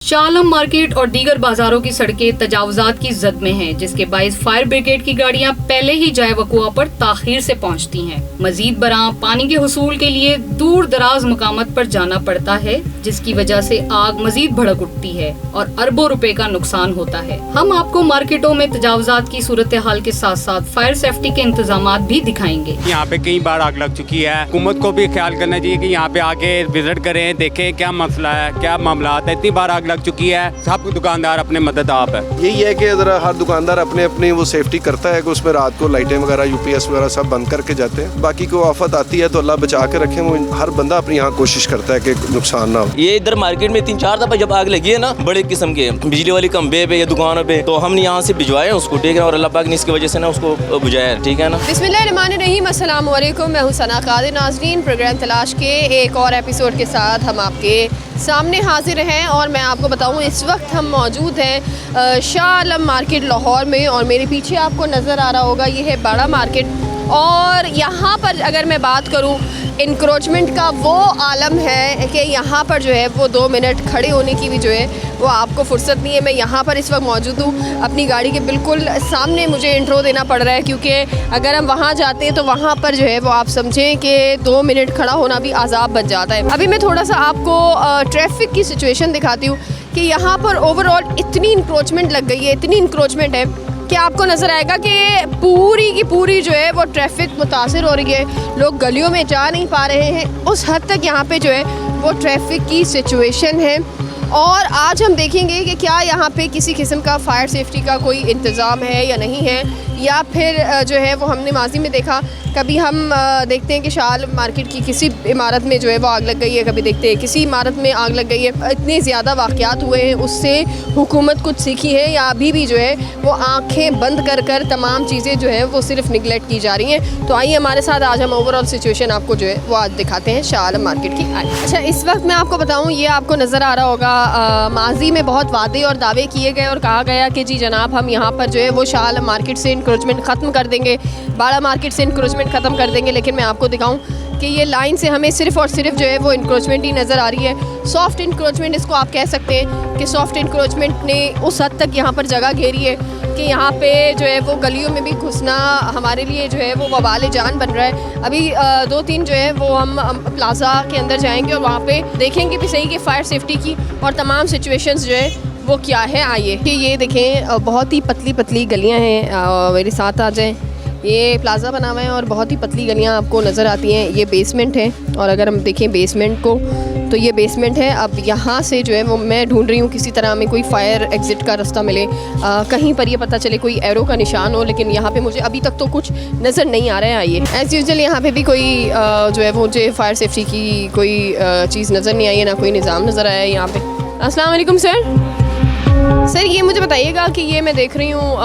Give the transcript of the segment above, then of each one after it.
Shah Alam market और दीगर बाजारों की सड़कें तजावुजात की जद में हैं, जिसके बाइस फायर ब्रिगेड की गाड़ियां पहले ही जाए वकुआ पर ताखीर से पहुंचती हैं। मजीद बरां पानी के हुसूल के लिए दूर दराज मकामत पर जाना पड़ता है, जिसकी वजह से आग मजीद भड़क उठती है और अरबों रुपए का नुकसान होता है। हम आपको मार्केटों में तजावुजात की सूरत हाल के साथ साथ फायर सेफ्टी के इंतजाम भी दिखाएंगे। यहाँ पे कई बार आग लग चुकी है। हुकूमत को भी ख्याल करना चाहिए कि यहाँ पे आके विजिट करें, देखें क्या मसला है, क्या मामला है। इतनी बार आग लग चुकी है, सब दुकानदार अपने मदद आप है। यही है कि ज़रा हर दुकानदार अपने अपनी वो सेफ्टी करता है कि उसमें रात को लाइटें वगैरह यूपीएस वगैरह सब बंद करके जाते हैं। बाकी को आफत आती है तो अल्लाह बचा के रखे। वो हर बंदा अपनी यहाँ कोशिश करता है कि नुकसान ना हो। ये इधर मार्केट में 3-4 दफा जब आग लगी है ना, बड़े किस्म के बिजली वाली खंबे पे या दुकानों पे, तो हमने यहाँ से भिजवाए उसको, ठीक है, और अल्लाह पाक ने इसकी वजह से ना उसको बुझाया, ठीक है ना। बिस्मिल्लाहिर्रहमानिर्रहीम, अस्सलाम वालेकुम। मैं हूं सना कादिर। नाज़रीन, प्रोग्राम तलाश के एक और एपिसोड के साथ हम आपके सामने हाजिर हैं और मैं आपको बताऊं इस वक्त हम मौजूद हैं शाह आलम मार्केट लाहौर में और मेरे पीछे आपको नज़र आ रहा होगा ये है बड़ा मार्केट। और यहाँ पर अगर मैं बात करूँ इंक्रोचमेंट का, वो आलम है कि यहाँ पर जो है वो 2 मिनट खड़े होने की भी जो है वो आपको फुर्सत नहीं है। मैं यहाँ पर इस वक्त मौजूद हूँ अपनी गाड़ी के बिल्कुल सामने। मुझे इंट्रो देना पड़ रहा है क्योंकि अगर हम वहाँ जाते हैं तो वहाँ पर जो है वो आप समझें कि 2 मिनट खड़ा होना भी आज़ाब बन जाता है। अभी मैं थोड़ा सा आपको ट्रैफिक की सिचुएशन दिखाती हूँ कि यहाँ पर ओवरऑल इतनी इंक्रोचमेंट लग गई है, इतनी इंक्रोचमेंट है कि आपको नज़र आएगा कि पूरी की पूरी जो है वो ट्रैफिक मुतासिर हो रही है। लोग गलियों में जा नहीं पा रहे हैं, उस हद तक यहाँ पे जो है वो ट्रैफिक की सिचुएशन है। और आज हम देखेंगे कि क्या यहाँ पे किसी किस्म का फायर सेफ्टी का कोई इंतज़ाम है या नहीं है, या फिर जो है वो हमने माजी में देखा, कभी हम देखते हैं कि शाह आलम मार्केट की किसी इमारत में जो है वो आग लग गई है, कभी देखते हैं किसी इमारत में आग लग गई है। इतने ज़्यादा वाक़यात हुए हैं, उससे हुकूमत कुछ सीखी है या अभी भी जो है वो आँखें बंद कर कर तमाम चीज़ें जो है वो सिर्फ निगलेक्ट की जा रही हैं। तो आइए हमारे साथ आज हम ओवरऑल सिचुएशन आपको जो है वो आज दिखाते हैं शाह आलम मार्केट की। अच्छा, इस वक्त मैं आपको बताऊँ, ये आपको नज़र आ रहा होगा माजी में बहुत वादे और दावे किए गए और कहा गया कि जी जनाब हम यहाँ पर जो है वो शाह आलम मार्केट से इंक्रोचमेंट ख़त्म कर देंगे, बड़ा मार्केट से इंक्रोचमेंट ख़त्म कर देंगे। लेकिन मैं आपको दिखाऊं कि ये लाइन से हमें सिर्फ और सिर्फ जो है वो इंक्रोचमेंट ही नज़र आ रही है। सॉफ्ट इंक्रोचमेंट इसको आप कह सकते हैं कि सॉफ्ट इंक्रोचमेंट ने उस हद तक यहाँ पर जगह घेरी है कि यहाँ पे जो है वो गलियों में भी घुसना हमारे लिए जो है वो वबाल जान बन रहा है। अभी 2-3 जो है वो हम प्लाज़ा के अंदर जाएंगे और वहाँ पे देखेंगे भी सही कि फ़ायर सेफ्टी की और तमाम सिचुएशंस जो है वो क्या है। आइए कि ये देखें, बहुत ही पतली पतली गलियाँ हैं, मेरे साथ आ जाएँ। ये प्लाज़ा बना हुआ है और बहुत ही पतली गलियाँ आपको नज़र आती हैं। ये बेसमेंट है और अगर हम देखें बेसमेंट को तो ये बेसमेंट है। अब यहाँ से जो है वो मैं ढूंढ रही हूँ किसी तरह में कोई फायर एग्ज़िट का रास्ता मिले, कहीं पर ये पता चले कोई एरो का निशान हो, लेकिन यहाँ पे मुझे अभी तक तो कुछ नज़र नहीं आ रहा है। आइए, एज़ यूजुअल यहाँ पे भी कोई जो है वो मुझे फायर सेफ्टी की कोई चीज़ नज़र नहीं आई है, ना कोई निज़ाम नज़र आया है यहाँ पर। अस्सलाम वालेकुम सर, ये मुझे बताइएगा कि ये मैं देख रही हूँ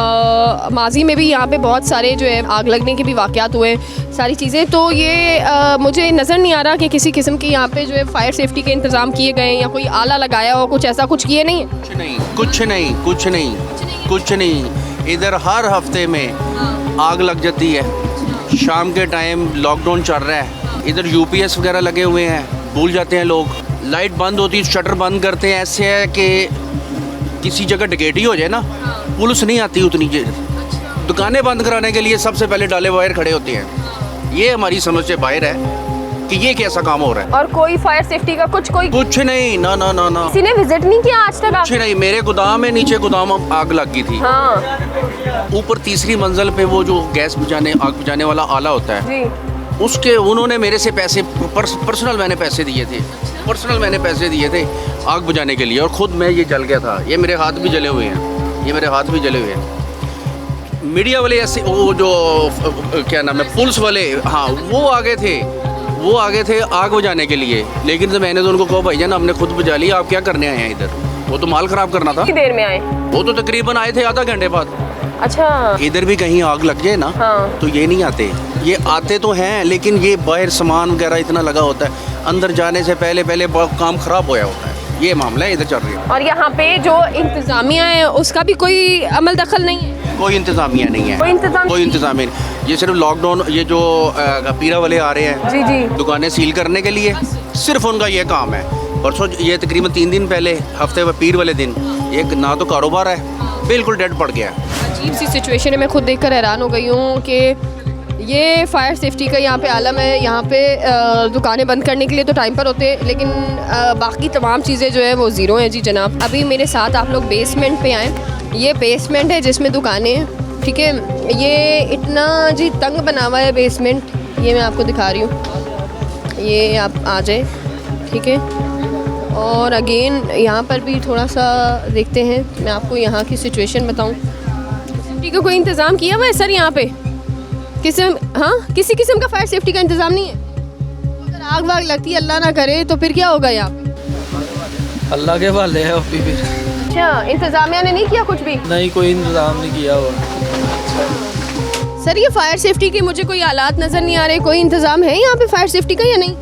माजी में भी यहाँ पे बहुत सारे जो है आग लगने के भी वाक़यात हुए हैं, सारी चीज़ें, तो ये मुझे नज़र नहीं आ रहा कि किसी किस्म की यहाँ पे जो है फायर सेफ्टी के इंतज़ाम किए गए हैं या कोई आला लगाया हो, कुछ ऐसा कुछ किए नहीं है? कुछ नहीं। इधर हर हफ्ते में आग लग जाती है। शाम के टाइम लॉकडाउन चल रहा है, इधर यूपीएस वगैरह लगे हुए हैं, भूल जाते हैं लोग, लाइट बंद होती है, शटर बंद करते हैं। ऐसे है कि किसी जगह डकैती हो जाए ना, पुलिस नहीं आती उतनी देर। दुकानें बंद कराने के लिए सबसे पहले डाले वायर खड़े होते हैं। ये हमारी समझ से बाहर है कि ये कैसा काम हो रहा है। और कोई फायर सेफ्टी का कुछ नहीं, ना ना ना ना, किसी ने विजिट नहीं किया आज तक? कुछ नहीं। मेरे गोदाम में नीचे गोदाम आग लग गई थी। हाँ। ऊपर तीसरी मंजिल पे वो जो गैस बुझाने आग बुझाने वाला आला होता है जी, उसके उन्होंने मेरे से पैसे पर्सनल मैंने पैसे दिए थे आग बुझाने के लिए, और ख़ुद मैं ये जल गया था। ये मेरे हाथ भी जले हुए हैं, मीडिया वाले ऐसे, वो जो क्या नाम है, पुलिस वाले, हाँ वो आगे थे आग बुझाने के लिए। लेकिन तो मैंने तो उनको कहा भाईजान हमने खुद बुझा लिया, आप क्या करने आए हैं इधर? वो तो माल ख़राब करना था। कितनी देर में आए? वो तो तकरीबन आए थे आधा घंटे बाद। अच्छा, इधर भी कहीं आग लग जाए ना, हाँ, तो ये नहीं आते। ये आते तो हैं लेकिन ये बाहर सामान वगैरह इतना लगा होता है, अंदर जाने से पहले काम ख़राब होया होता है। ये मामला इधर चल रहा है। और यहाँ पे जो इंतज़ामिया है उसका भी कोई अमल दखल नहीं है? कोई इंतज़ामिया नहीं है, कोई इंतज़ाम नहीं। ये सिर्फ लॉकडाउन, ये जो पीरा वाले आ रहे हैं जी, दुकानें सील करने के लिए, सिर्फ उनका ये काम है परसों ये तकरीबन 3 दिन पहले हफ्ते पीर वाले दिन एक ना तो कारोबार है, बिल्कुल डेड पड़ गया है। अजीब सी सिचुएशन है, मैं खुद देखकर हैरान हो गई हूँ कि ये फायर सेफ्टी का यहाँ पे आलम है। यहाँ पे दुकानें बंद करने के लिए तो टाइम पर होते हैं, लेकिन बाकी तमाम चीज़ें जो है वो ज़ीरो हैं जी जनाब। अभी मेरे साथ आप लोग बेसमेंट पे आएँ, ये बेसमेंट है जिसमें दुकानें हैं, ठीक है। ये इतना जी तंग बना हुआ है बेसमेंट, ये मैं आपको दिखा रही हूँ, ये आप आ जाए, ठीक है। और अगेन यहाँ पर भी थोड़ा सा देखते हैं, मैं आपको यहाँ की सिचुएशन बताऊँ। सेफ्टी का कोई इंतज़ाम किया हुआ है सर यहाँ पे? किसी किस्म का फायर सेफ्टी का इंतज़ाम नहीं है? अगर आग वाग लगती है अल्लाह ना करे तो फिर क्या होगा यहाँ पे? अल्लाह के हवाले है अभी भी। अच्छा, इंतज़ामिया ने नहीं किया कुछ भी? नहीं, कोई इंतज़ाम नहीं किया हुआ। सर ये फायर सेफ्टी के मुझे कोई हालात नज़र नहीं आ रहे, कोई इंतज़ाम है यहाँ पे फायर सेफ्टी का या नहीं?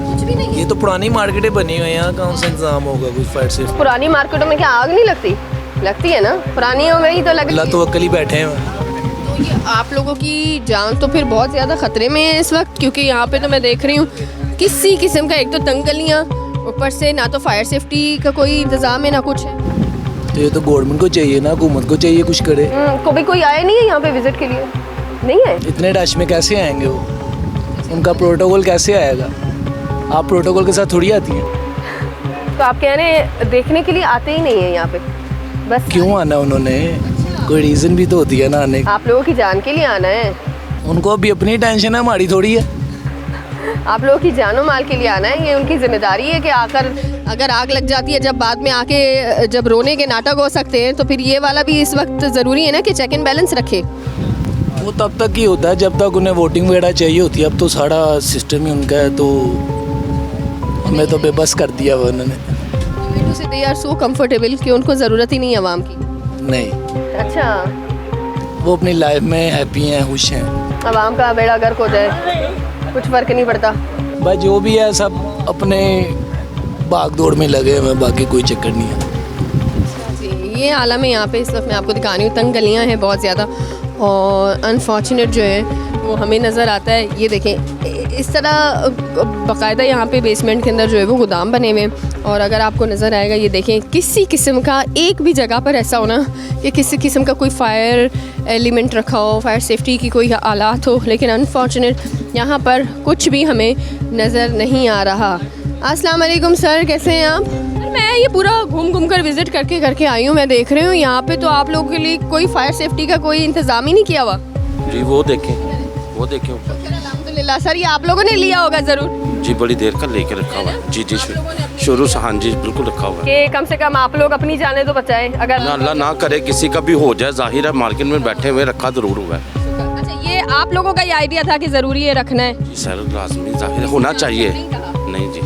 कुछ भी नहीं। ये तो पुरानी मार्केटें बनी हुई हैं, यहाँ कौन सा इंतज़ाम होगा कुछ फायर सेफ्टी? पुरानी मार्केटों में क्या आग नहीं लगती? लगती है ना, पुरानियों में ही तो लगती है। अल्लाह तो अकल ही बैठे हैं। तो ये आप लोगों की जान तो फिर बहुत ज़्यादा ख़तरे में है इस वक्त, क्योंकि यहाँ पे तो मैं देख रही हूँ किसी किस्म का, एक तो तंग गलियाँ, ऊपर से ना तो फायर सेफ्टी का कोई इंतज़ाम है ना कुछ है। तो ये तो गवर्नमेंट को चाहिए ना, हुकूमत को चाहिए कुछ करे। कभी कोई आया नहीं है यहाँ पे विजिट के लिए? नहीं है। इतने रश में कैसे आएंगे वो? उनका प्रोटोकॉल कैसे आएगा? आप प्रोटोकॉल के साथ थोड़ी आती हैं। तो आप कह रहे हैं देखने के लिए आते ही नहीं है यहाँ पे? बस क्यों आना उन्होंने? कोई रीज़न भी तो होती है ना आने की। आप लोगों की जान के लिए आना है। उनको अभी अपनी टेंशन है, हमारी थोड़ी है। आप लोगों की जानो माल के लिए आना है, ये उनकी जिम्मेदारी है कि आकर अगर आग लग जाती है, जब बाद में आके जब रोने के नाटक हो सकते हैं, तो फिर ये वाला भी इस वक्त ज़रूरी है ना कि चेक एंड बैलेंस रखे। वो तब तक ही होता है जब तक उन्हें वोटिंग वगैरह चाहिए होती है। अब तो सारा सिस्टम ही उनका है, तो हमें तो बेबस कर दिया हुआ उन्होंने। दे आर सो कम्फर्टेबल कि उनको ज़रूरत ही नहीं है आवाम की। नहीं, अच्छा, वो अपनी लाइफ में हैप्पी हैं, खुश हैं। आवाम का बेड़ा गर्क हो जाए कुछ फ़र्क नहीं पड़ता। भाई जो भी है सब अपने भाग दौड़ में लगे हुए, बाकी कोई चक्कर नहीं है। ये आलम है यहाँ पे इस वक्त मैं आपको दिखा रही हूँ। तंग गलियाँ हैं बहुत ज़्यादा, और अनफॉर्चुनेट जो है वो हमें नज़र आता है। ये देखें, इस तरह बाकायदा यहाँ पे बेसमेंट के अंदर जो है वो गोदाम बने हुए हैं, और अगर आपको नज़र आएगा, ये देखें, किसी किस्म का एक भी जगह पर ऐसा होना कि किसी किस्म का कोई फायर एलिमेंट रखा हो, फायर सेफ्टी की कोई आलात हो, लेकिन अनफॉर्चुनेट यहाँ पर कुछ भी हमें नज़र नहीं आ रहा। अस्सलाम वालेकुम सर, कैसे हैं आप? मैं ये पूरा घूम कर विज़िट करके आई हूँ। मैं देख रही हूँ यहाँ पे तो आप लोगों के लिए कोई फायर सेफ्टी का कोई इंतज़ाम ही नहीं किया हुआ। जी वो देखें ऊपर। अल्हम्दुलिल्लाह सर, ये आप लोगों ने लिया होगा ज़रूर? जी बड़ी देर का लेके रखा हुआ है। जी शुरू से, हाँ जी बिल्कुल रखा हुआ है कि कम से कम आप लोग अपनी जाने तो बचाएं। अगर ना अल्लाह ना करे किसी का भी हो जाए, जाहिर है मार्केट में बैठे हुए रखा ज़रूर हुआ है। अच्छा, ये आप लोगों का ये आइडिया था कि ज़रूरी है रखना है? जी सर, लाजमी जाहिर होना चाहिए। नहीं जी,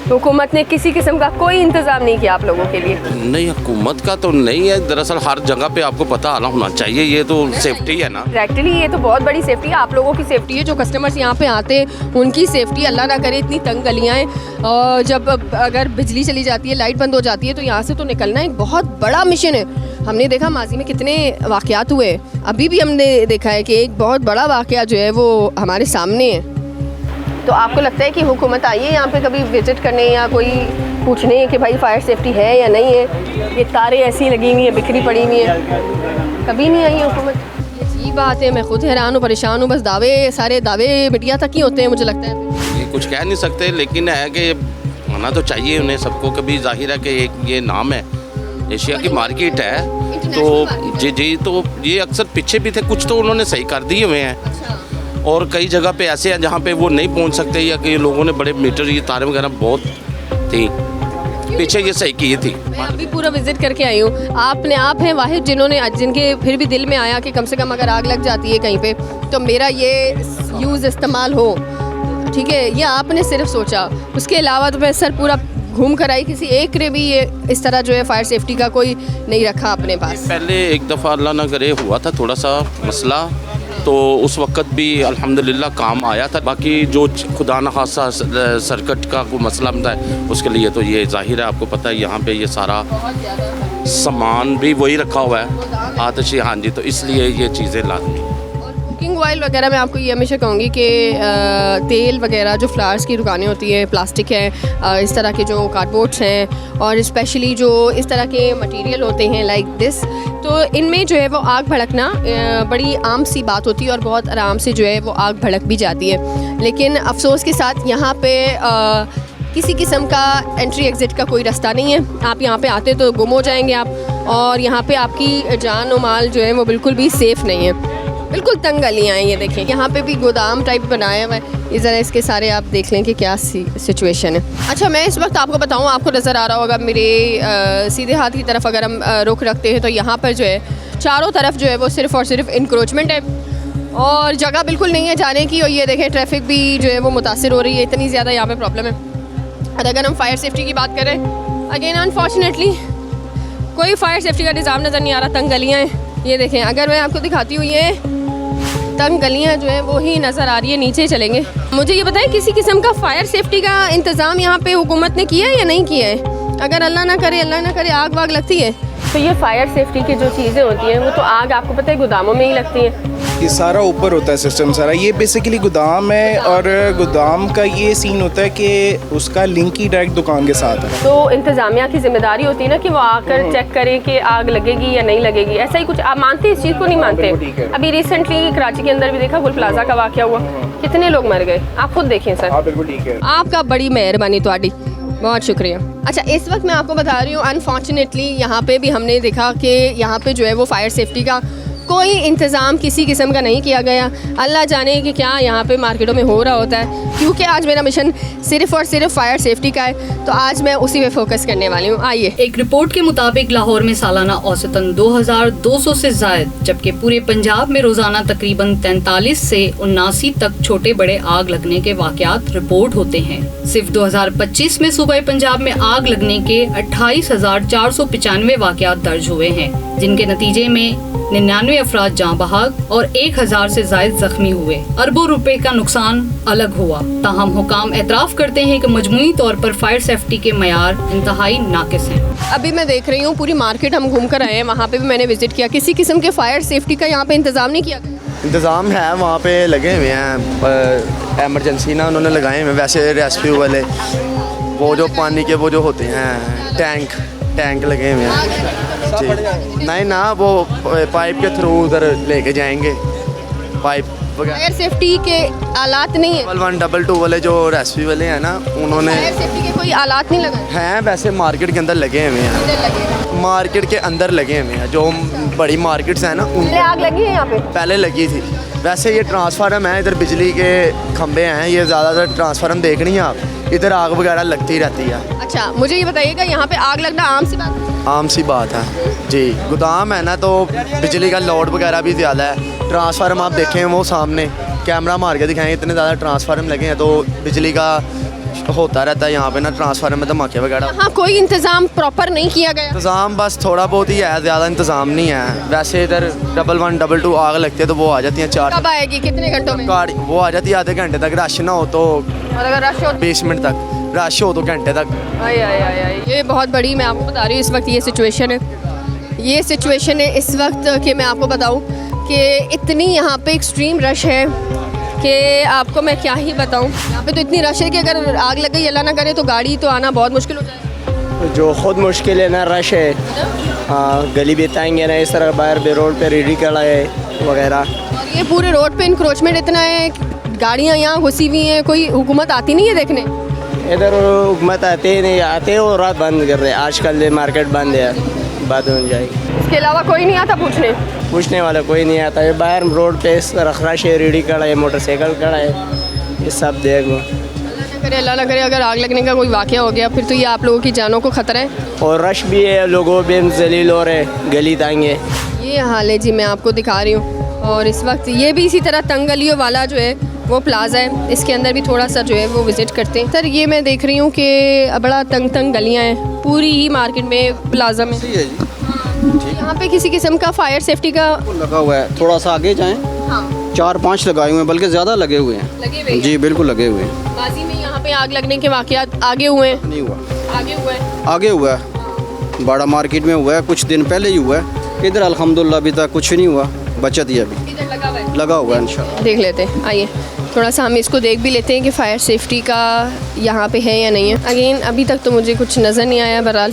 हुकूमत ने किसी किस्म का कोई इंतज़ाम नहीं किया आप लोगों के लिए? नहीं हुकूमत का तो नहीं है, दरअसल हर जगह पे आपको पता आना होना चाहिए, ये तो सेफ्टी है ना। एक्चुअली ये तो बहुत बड़ी सेफ्टी है, आप लोगों की सेफ्टी है, जो कस्टमर्स यहाँ पे आते हैं उनकी सेफ्टी। अल्लाह ना करे इतनी तंग गलियाँ हैं, और जब अगर बिजली चली जाती है, लाइट बंद हो जाती है, तो यहाँ से तो निकलना एक बहुत बड़ा मिशन है। हमने देखा माजी में कितने वाक़यात हुए, अभी भी हमने देखा है कि एक बहुत बड़ा वाक़या जो है वो हमारे सामने है। तो आपको लगता है कि हुकूमत आई है यहाँ पे कभी विजिट करने या कोई पूछने कि भाई फायर सेफ्टी है या नहीं है? ये तारें ऐसी लगी हुई हैं, बिखरी पड़ी हुई हैं, कभी नहीं आई हुकूमत। ये बात है, मैं खुद हैरान हूँ, परेशान हूँ। बस सारे दावे मीडिया तक ही होते हैं मुझे लगता है। ये कुछ कह नहीं सकते, लेकिन है कि होना तो चाहिए उन्हें सबको। कभी जाहिर है कि ये नाम है, एशिया की मार्केट है, तो जी तो ये अक्सर पीछे भी थे, कुछ तो उन्होंने सही कर दिए हुए हैं, और कई जगह पे ऐसे हैं जहाँ पे वो नहीं पहुँच सकते, या कि लोगों ने बड़े मीटर, ये तारें वगैरह बहुत थी पीछे, ये सही की थी। मैं अभी पूरा विजिट करके आई हूँ। आप हैं वाहिद जिनके फिर भी दिल में आया कि कम से कम अगर आग लग जाती है कहीं पे तो मेरा ये यूज़ इस्तेमाल हो, ठीक है, ये आपने सिर्फ सोचा। उसके अलावा तो मैं सर पूरा घूम कर आई, किसी एक ने भी ये इस तरह जो है फायर सेफ्टी का कोई नहीं रखा अपने पास। पहले एक दफ़ा अल्लाह ना करे हुआ था थोड़ा सा मसला, तो उस वक़्त भी अल्हम्दुलिल्लाह काम आया था। बाकी जो खुदा न खासा सर्किट का कोई मसला बनता है, उसके लिए तो ये जाहिर है, आपको पता है यहाँ पे ये सारा सामान भी वही रखा हुआ है, आतिशी, हाँ जी, तो इसलिए ये चीज़ें लाजमी। कुकिंग ऑयल वगैरह मैं आपको ये हमेशा कहूँगी कि तेल वगैरह जो फ्लावर्स की दुकानें होती हैं, प्लास्टिक है, इस तरह के जो कार्डबोर्ड्स हैं और स्पेशली जो इस तरह के मटेरियल होते हैं लाइक दिस, तो इनमें जो है वो आग भड़कना बड़ी आम सी बात होती है और बहुत आराम से जो है वो आग भड़क भी जाती है। लेकिन अफसोस के साथ यहाँ पे किसी किस्म का एंट्री एग्ज़िट का कोई रास्ता नहीं है। आप यहाँ पे आते तो गुम हो जाएंगे आप, और यहाँ पे आपकी जान और माल जो है वो बिल्कुल भी सेफ़ नहीं है। बिल्कुल तंग गलियाँ हैं ये देखें, यहाँ पे भी गोदाम टाइप बनाया हुआ है। इस ज़रा इसके सारे आप देख लें कि क्या सिचुएशन है। अच्छा, मैं इस वक्त आपको बताऊँ, आपको नज़र आ रहा होगा मेरे सीधे हाथ की तरफ अगर हम रुख रखते हैं तो यहाँ पर जो है चारों तरफ जो है वो सिर्फ़ और सिर्फ इंक्रोचमेंट है और जगह बिल्कुल नहीं है जाने की। और ये देखें ट्रैफिक भी जो है वो मुतासिर हो रही है, इतनी ज़्यादा यहाँ पे प्रॉब्लम है। और अगर हम फायर सेफ्टी की बात करें, अगेन अनफॉर्चुनेटली कोई फायर सेफ्टी का निज़ाम नज़र नहीं आ रहा। तंग गलियाँ हैं, ये देखें, अगर मैं आपको दिखाती हूँ ये तंग गलियाँ जो है वो ही नज़र आ रही है। नीचे चलेंगे, मुझे ये बताएं किसी किस्म का फायर सेफ्टी का इंतज़ाम यहाँ पे हुकूमत ने किया है या नहीं किया है? अगर अल्लाह ना करे आग वाग लगती है तो ये फायर सेफ्टी की जो चीज़ें होती हैं वो तो आग आपको पता है गोदामों में ही लगती है। ये सारा ऊपर होता है सिस्टम सारा, ये बेसिकली गोदाम है और गोदाम का ये सीन होता है कि उसका लिंक ही डायरेक्ट दुकान के साथ है। तो इंतज़ामिया की जिम्मेदारी होती है ना कि वो आकर चेक करें कि आग लगेगी या नहीं लगेगी, ऐसा ही कुछ। आप मानते हैं इस चीज़ को? नहीं मानते। अभी रिसेंटली कराची के अंदर भी देखा, गुल प्लाजा का वाक़या हुआ, कितने लोग मर गए, आप खुद देखें सर। बिल्कुल ठीक है, आपका बड़ी मेहरबानी, ਤੁਹਾਡੀ बहुत शुक्रिया। अच्छा, इस वक्त मैं आपको बता रही हूँ अनफॉर्चुनेटली यहाँ पे भी हमने देखा कि यहाँ पे जो है वो फायर सेफ्टी का कोई इंतज़ाम किसी किस्म का नहीं किया गया। अल्लाह जाने कि क्या यहाँ पे मार्केटों में हो रहा होता है। क्योंकि आज मेरा मिशन सिर्फ़ और सिर्फ फायर सेफ्टी का है तो आज मैं उसी पे फोकस करने वाली हूँ। आइए। एक रिपोर्ट के मुताबिक लाहौर में सालाना औसतन 2200 से ज़ायद, जबकि पूरे पंजाब में रोजाना तकरीबन 43 से 79 तक छोटे बड़े आग लगने के वाक़यात रिपोर्ट होते हैं। सिर्फ 2025 में सूबाई पंजाब में आग लगने के 28,495 वाक़यात दर्ज हुए हैं, जिनके नतीजे में 99 अफराद जाँ बहक और 1000 से ज़ायद जख्मी हुए। अरबों रुपए का नुकसान अलग हुआ। ताहम हुकाम एतराफ़ करते हैं कि मजमूई तौर पर फायर सेफ्टी के मयार इंतहाई नाकिस हैं। अभी मैं देख रही हूँ पूरी मार्केट हम घूम कर आए हैं, वहाँ पे भी मैंने विजिट किया, किसी किस्म के फायर सेफ्टी का यहाँ पे इंतज़ाम नहीं किया गया। इंतज़ाम है, वहाँ पे लगे हुए हैं एमरजेंसी ना उन्होंने लगाए हुए। वैसे रेस्क्यू वाले वो जो पानी के वो जो होते हैं टैंक लगे हुए हैं जी। नहीं ना, वो पाइप के थ्रू उधर लेके जाएंगे पाइप वगैरह। फायर सेफ्टी के आलात नहीं है? 112 वाले जो रेस्क्यू वाले हैं ना, उन्होंने फायर सेफ्टी के कोई आलात नहीं लगाए हैं। वैसे मार्केट के अंदर लगे हुए हैं, मार्केट के अंदर लगे हुए हैं, जो बड़ी मार्केट्स हैं ना उन आग लगी है यहाँ पे? पहले लगी थी। वैसे ये ट्रांसफार्म है, इधर बिजली के खंभे हैं, ये ज़्यादातर ट्रांसफार्म देख रही हैं आप, इधर आग वगैरह लगती रहती है। अच्छा, मुझे ये बताइएगा यहाँ पे आग लगना आम सी बात है? आम सी बात है जी। गोदाम है ना तो बिजली का लोड वगैरह भी ज़्यादा है। ट्रांसफार्म आप देखें वो सामने कैमरा मार के दिखाएं, इतने ज़्यादा ट्रांसफार्म लगे हैं तो बिजली का होता रहता है यहाँ पे ना, ट्रांसफार्म में धमाके वगैरह। हाँ, कोई इंतज़ाम प्रॉपर नहीं किया गया? इंतज़ाम बस थोड़ा बहुत ही है, ज़्यादा इंतज़ाम नहीं है। वैसे इधर 1112 आग लगती है तो वो आ जाती हैं 4। कब आएगी, कितने घंटों में? गाड़ी वो आ जाती है आधे घंटे तक, रश ना हो तो और अगर रश हो 20 मिनट तक, रश हो तो घंटे तक। ये बहुत बड़ी, मैं आपको बता रही हूँ इस वक्त ये सिचुएशन है इस वक्त कि मैं आपको बताऊँ कि इतनी यहाँ पे एक्सट्रीम रश है कि आपको मैं क्या ही बताऊँ। यहाँ पे तो इतनी रश है कि अगर आग लग गई अल्लाह ना करे तो गाड़ी तो आना बहुत मुश्किल हो जाएगा। जो खुद मुश्किल है ना, रश है। हाँ, गली बताएंगे ना, इस तरह बाहर पे रोड पे रेडी खड़ा है वगैरह। और ये पूरे रोड पे इंक्रोचमेंट इतना है, गाड़ियाँ यहाँ घुसी हुई हैं, कोई हुकूमत आती नहीं है देखने? इधर हुकूमत आते नहीं, आते और रात बंद कर रहे हैं। आजकल मार्केट बंद है, बात हो जाएगी। इसके अलावा कोई नहीं आता पूछने वाला कोई नहीं आता है। बाहर रोड पे रश है, रेडी खड़ा है, मोटरसाइकिल खड़ा है, ये सब देखो। अल्लाह ना करे अगर आग लगने का कोई वाक़या हो गया फिर तो ये आप लोगों की जानों को ख़तरा है। और रश भी है, लोगों पे जलील हो रहे, गली तांगे। ये हाल है जी, मैं आपको दिखा रही हूँ। और इस वक्त ये भी इसी तरह तंग गलियों वाला जो है वो प्लाज़ा है, इसके अंदर भी थोड़ा सा जो है वो विज़िट करते हैं। सर, ये मैं देख रही हूँ कि बड़ा तंग गलियाँ हैं पूरी ही मार्केट में, प्लाज़ा में। यहाँ पे किसी किस्म का फायर सेफ्टी का लगा हुआ है। थोड़ा सा आगे जाएं, 4-5 लगाए हुए हैं, बल्कि ज़्यादा लगे हुए हैं। जी बिल्कुल लगे हुए हैं। माजी में यहाँ पे आग लगने के वाक़यात आगे हुए हैं? नहीं हुआ, आगे हुआ है। बड़ा मार्केट में हुआ है, कुछ दिन पहले ही हुआ है। इधर अल्हम्दुलिल्लाह अभी तक कुछ नहीं हुआ, बचत ही अभी लगा हुआ है इंशाल्लाह। देख लेते हैं, आइए थोड़ा सा हम इसको देख भी लेते हैं कि फायर सेफ्टी का यहाँ पे है या नहीं है। अगेन अभी तक तो मुझे कुछ नज़र नहीं आया बहरहाल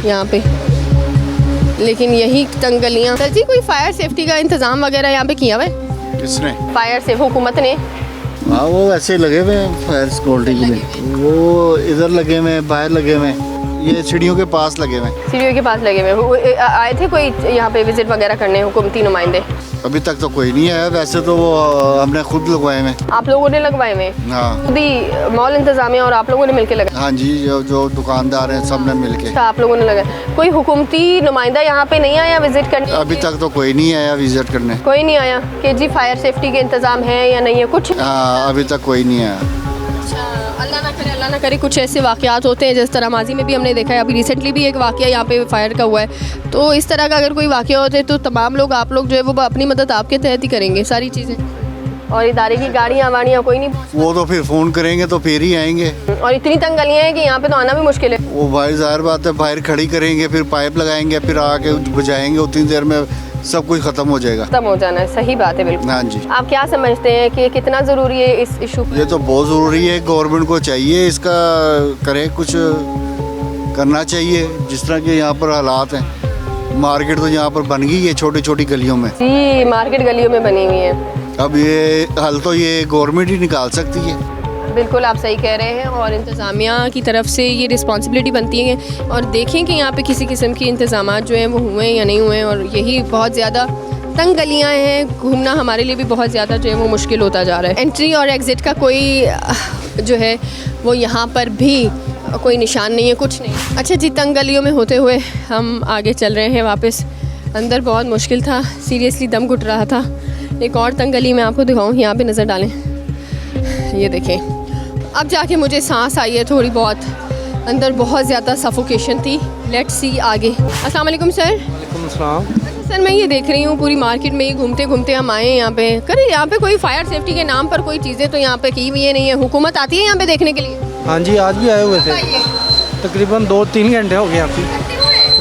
यहाँ पे, लेकिन यही तंग गलियाँ। सर जी कोई फायर सेफ्टी का इंतज़ाम वगैरह यहाँ पे किया हुआ है? किसने? फायर से हुकूमत ने। हाँ वो ऐसे लगे हुए हैं फायर सिक्योरिटी के लिए, वो इधर लगे हुए हैं, बाहर लगे हुए हैं, ये सीढ़ियों के पास लगे हुए हैं। सीढ़ियों के पास लगे हुए आए थे कोई यहाँ पे विजिट वगैरह करने हुकूमती नुमाइंदे? अभी तक तो कोई नहीं आया, वैसे तो वो हमने खुद लगवाए हैं। आप लोगों ने लगवाए हुए? हाँ खुद ही मॉल इंतजामिया और आप लोगों ने मिलकर लगाए? हाँ जी, जो दुकानदार हैं सब ने मिल के। आप लोगों ने लगाया? कोई हुकूमती नुमाइंदा यहाँ पे नहीं आया विजिट करने? अभी तक तो कोई नहीं आया विजिट करने। कोई नहीं आया कि जी फायर सेफ्टी के इंतजाम है या नहीं है कुछ? हाँ अभी तक कोई नहीं आया। अल्लाह ना करे कुछ ऐसे वाक़यात होते हैं जिस तरह माजी में भी हमने देखा है, अभी रिसेंटली भी एक वाक़या यहाँ पे फायर का हुआ है। तो इस तरह का अगर कोई वाक़या होते हैं तो तमाम लोग आप लोग जो है वो अपनी मदद आपके तहत ही करेंगे सारी चीज़ें, और इदारे की गाड़ियाँ वाड़ियाँ कोई नहीं? वो तो फिर फ़ोन करेंगे तो फिर ही आएंगे। और इतनी तंग गलियाँ हैं कि यहाँ पे तो आना भी मुश्किल है। वो भाई ज़ाहिर बात है, बाहर खड़ी करेंगे, फिर पाइप लगाएंगे, फिर आके बुझाएंगे, उतनी देर में सब कुछ ख़त्म हो जाएगा। खत्म हो जाना है, सही बात है बिल्कुल। हाँ जी। आप क्या समझते हैं कि कितना ज़रूरी है इस इशू? ये तो बहुत ज़रूरी है, गवर्नमेंट को चाहिए इसका करे, कुछ करना चाहिए। जिस तरह के यहाँ पर हालात हैं, मार्केट तो यहाँ पर बन गई है छोटी छोटी गलियों में। जी मार्केट गलियों में बनी हुई है। अब ये हल तो ये गवर्नमेंट ही निकाल सकती है। बिल्कुल आप सही कह रहे हैं, और इंतज़ामिया की तरफ से ये रिस्पॉन्सिबिलिटी बनती है और देखें कि यहाँ पे किसी किस्म के इंतज़ामात जो हैं वो हुए हैं या नहीं हुए हैं। और यही बहुत ज़्यादा तंग गलियाँ हैं, घूमना हमारे लिए भी बहुत ज़्यादा जो है वो मुश्किल होता जा रहा है। एंट्री और एग्ज़िट का कोई जो है वो यहाँ पर भी कोई निशान नहीं है, कुछ नहीं। अच्छा जी, तंग गलियों में होते हुए हम आगे चल रहे हैं वापस। अंदर बहुत मुश्किल था, सीरियसली दम घुट रहा था। एक और तंग गली मैं आपको दिखाऊँ, यहाँ पे नज़र डालें, ये देखें। अब जाके मुझे सांस आई है थोड़ी बहुत, अंदर बहुत ज़्यादा सफोकेशन थी। लेट्स सी आगे। अस्सलाम वालेकुम सर। वालेकुम अस्सलाम। सर मैं ये देख रही हूँ पूरी मार्केट में ही घूमते घूमते हम आए हैं यहाँ पे। करें यहाँ पे कोई फायर सेफ्टी के नाम पर कोई चीज़ें तो यहाँ पे की हुई है नहीं है? हुकूमत आती है यहाँ पे देखने के लिए? हाँ जी, आज भी आए हुए थे, तकरीबन 2-3 घंटे हो गए आपकी।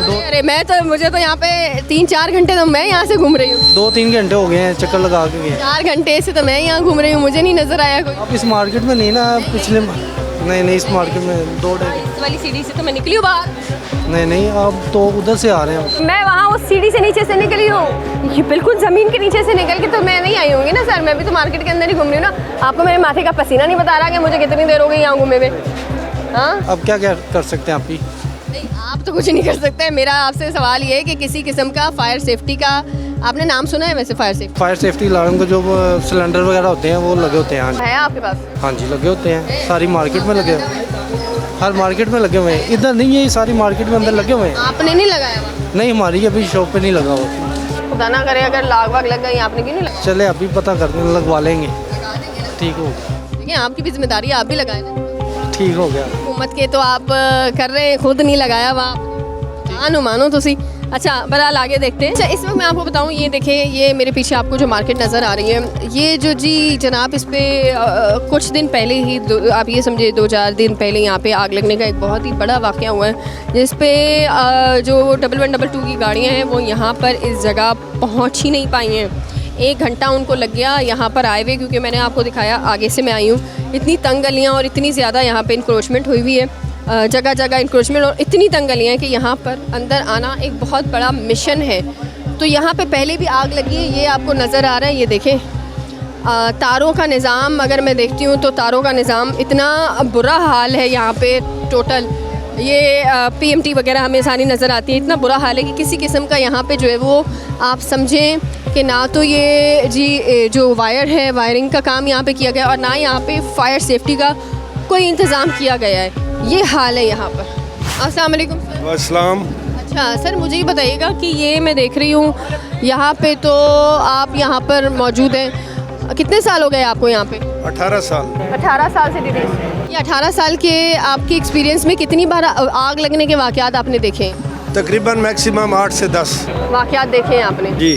अरे मैं तो मुझे तो यहाँ पे 3-4 घंटे तो मैं यहाँ से घूम रही हूँ। 2-3 घंटे हो गए हैं चक्कर लगा के गए। 4 घंटे से तो मैं यहाँ घूम रही हूँ, मुझे नहीं नज़र आया कोई। आप इस मार्केट में नहीं ना? पिछले नहीं इस मार्केट में 2 इस वाली सीढ़ी से तो मैं निकली हूँ बाहर। नहीं आप तो उधर से आ रहे हैं। मैं वहाँ उस सीढ़ी से नीचे से निकली हूँ, ये बिल्कुल ज़मीन के नीचे से निकल के तो मैं नहीं आई होंगी ना सर। मैं भी तो मार्केट के अंदर ही घूम रही हूँ ना। आपको मेरे माथे का पसीना नहीं बता रहा कि मुझे कितनी देर हो गई यहाँ घूमे हुए? हाँ अब क्या कर सकते हैं आप ही? आप तो कुछ नहीं कर सकते। मेरा आपसे सवाल ये है कि किसी किस्म का फायर सेफ्टी का आपने नाम सुना है वैसे? फायर सेफ्टी अलार्म को जो सिलेंडर वगैरह होते हैं वो लगे होते हैं। है आपके पास? हाँ जी लगे होते हैं, सारी मार्केट में लगे, हर मार्केट में लगे हुए हैं। इधर नहीं है, सारी मार्केट में अंदर लगे हुए हैं। आपने नहीं लगाया? नहीं, हमारी अभी शॉप पे नहीं लगा हुआ। खुदा ना करे अगर लाग वाग लग गई, आपने क्यों नहीं लगाया? चले अभी पता करते, लगवा लेंगे। ठीक हो देखिए आपकी भी जिम्मेदारी है, आप भी लगाए ना। ठीक हो गया। हुकूमत के तो आप कर रहे हैं, खुद नहीं लगाया वहाँ मानो तो सी। अच्छा बहरहाल आगे देखते हैं। अच्छा इस वक्त मैं आपको बताऊं, ये देखें, ये मेरे पीछे आपको जो मार्केट नज़र आ रही है, ये जो जी जनाब इस पर कुछ दिन पहले ही आप ये समझे 2-4 दिन पहले यहाँ पे आग लगने का एक बहुत ही बड़ा वाक़या हुआ है, जिस पे जो 1122 की गाड़ियाँ हैं वो यहाँ पर इस जगह पहुँच ही नहीं पाई हैं। 1 घंटा उनको लग गया यहाँ पर आए हुए, क्योंकि मैंने आपको दिखाया आगे से मैं आई हूँ। इतनी तंग गलियाँ और इतनी ज़्यादा यहाँ पर इंक्रोचमेंट हुई हुई है, जगह जगह इंक्रोचमेंट और इतनी तंग गलियाँ हैं कि यहाँ पर अंदर आना एक बहुत बड़ा मिशन है। तो यहाँ पे पहले भी आग लगी है, ये आपको नज़र आ रहा है, ये देखें। तारों का निज़ाम अगर मैं देखती हूँ तो तारों का निज़ाम इतना बुरा हाल है यहाँ पे टोटल। ये PMT वगैरह हमें सारी नज़र आती है, इतना बुरा हाल है कि किसी किस्म का यहाँ पे जो है वो आप समझें कि ना तो ये जी जो वायर है, वायरिंग का काम यहाँ पे किया गया और ना यहाँ पे फायर सेफ्टी का कोई इंतज़ाम किया गया है। ये हाल है यहाँ पर। अस्सलाम वालेकुम सर। अस्सलाम। अच्छा सर मुझे ये बताइएगा कि ये मैं देख रही हूँ यहाँ पे, तो आप यहाँ पर मौजूद हैं, कितने साल हो गए आपको यहाँ पे? 18 साल। 18 साल से दीदी, ये 18 साल के आपके एक्सपीरियंस में कितनी बार आग लगने के वाक़यात आपने देखे? तकरीबन मैक्सिमम 8 से 10 वाक़यात देखे हैं आपने जी।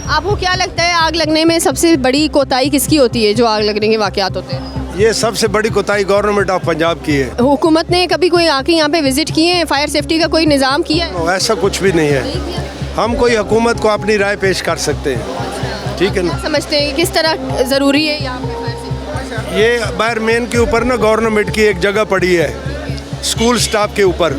आपको क्या लगता है आग लगने में सबसे बड़ी कोताही किसकी होती है जो आग लगने के वाक़यात होते हैं? ये सबसे बड़ी कोताही गवर्नमेंट ऑफ पंजाब की है। हुकूमत ने कभी कोई आके यहाँ पे विजिट किए हैं, फायर सेफ्टी का कोई निज़ाम किया है? ऐसा कुछ भी नहीं है। हम कोई हुकूमत को अपनी राय पेश कर सकते हैं। ठीक है ना। समझते हैं कि किस तरह ज़रूरी है यहाँ पे फायर सेफ्टी? ये बाहर मेन के ऊपर ना गवर्नमेंट की एक जगह पड़ी है स्कूल स्टाफ के ऊपर,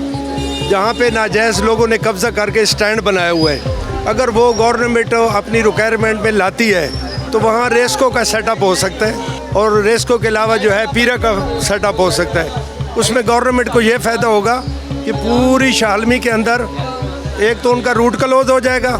जहाँ पे नाजायज़ लोगों ने कब्जा करके स्टैंड बनाया हुआ है। अगर वो गवर्नमेंट अपनी रिक्वायरमेंट में लाती है तो वहाँ रेस्को का सेटअप हो सकता है, और रेस्को के अलावा जो है पीरा का सेटअप हो सकता है। उसमें गवर्नमेंट को ये फ़ायदा होगा कि पूरी शालमी के अंदर एक तो उनका रूट क्लोज हो जाएगा,